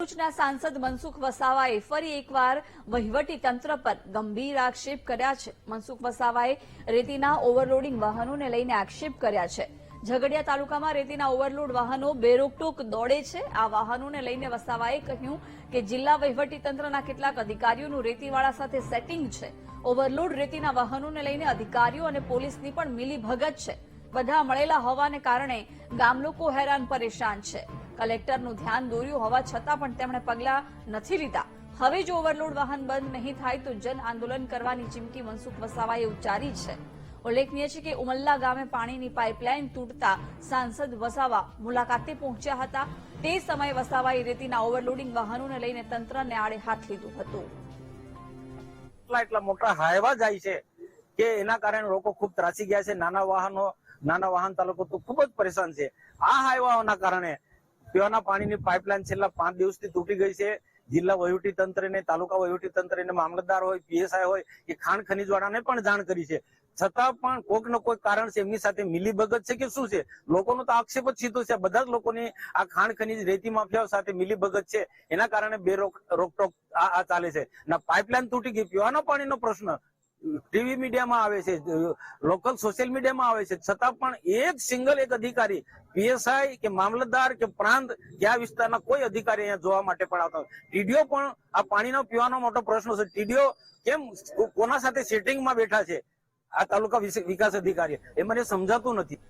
ભરૂચના સાંસદ મનસુખ વસાવાએ ફરી એકવાર વહીવટી તંત્ર પર ગંભીર આક્ષેપ કર્યા છે। મનસુખ વસાવાએ રેતીના ઓવરલોડિંગ વાહનોને લઈને આક્ષેપ કર્યા છે। ઝઘડિયા તાલુકામાં રેતીના ઓવરલોડ વાહનો બેરોકટોક દોડે છે। આ વાહનોને લઈને વસાવાએ કહ્યું કે જિલ્લા વહીવટી તંત્રના કેટલાક અધિકારીઓનું રેતીવાળા સાથે સેટિંગ છે। ઓવરલોડ રેતીના વાહનોને લઈને અધિકારીઓ અને પોલીસની પણ મિલીભગત છે। બધા મળેલા હોવાને કારણે ગામ લોકો હેરાન પરેશાન છે। કલેક્ટરનું ધ્યાન દોર્યું હોવા છતાં પણ તેમણે પગલાં નથી લીધા। હવે જો ઓવરલોડ વાહન બંધ નહીં થાય તો જન આંદોલન કરવાની ચીમકી મનસુખ વસાવાએ ઉચ્ચારી છે। ઉલ્લેખનીય છે કે ઉમલ્લા ગામે પાણીની પાઇપલાઇન તૂટતા સાંસદ વસાવા મુલાકાતે પહોંચ્યા હતા। તે સમયે વસાવાએ રેતીના ઓવરલોડિંગ વાહનોને લઈને તંત્રને આડે હાથ લીધું હતું। એટલા મોટા હાઈવા જાય છે કે એના કારણે લોકો ખૂબ ત્રાસી ગયા છે। નાના વાહન ચાલકો તો ખૂબ જ પરેશાન છે। આ હાઈવાઓના કારણે પીવાના પાણીની પાઇપલાઇન છેલ્લા 5 દિવસથી તૂટી ગઈ છે। જિલ્લા વહીવટી તંત્રને, તાલુકા વહીવટી તંત્રને, મામલતદાર હોય, પીએસઆઈ હોય કે ખાણ ખનીજવાળાને પણ જાણ કરી છે, છતાં પણ કોઈક ને કોઈ કારણ છે એમની સાથે મિલીભગત છે કે શું છે? લોકોનો તો આક્ષેપ જ સીધો છે, બધા જ લોકોની આ ખાણ ખનીજ રેતી માફિયાઓ સાથે મિલીભગત છે। એના કારણે રોકટોક આ ચાલે છે। ના પાઇપલાઇન તૂટી ગઈ, પીવાના પાણીનો પ્રશ્ન ટીવી મીડિયામાં આવે છે, લોકલ સોશિયલ મીડિયામાં આવે છે, છતાં પણ એક સિંગલ અધિકારી, પીએસઆઈ કે મામલતદાર કે પ્રાંત કે આ વિસ્તારના કોઈ અધિકારી અહીંયા જોવા માટે પણ આવતા નથી। ટીડીઓ પણ આ પાણીનો પીવાનો મોટો પ્રશ્ન છે। ટીડીઓ કેમ કોના સાથે સેટિંગમાં બેઠા છે આ તાલુકા વિકાસ અધિકારી, એ મને સમજાતું નથી।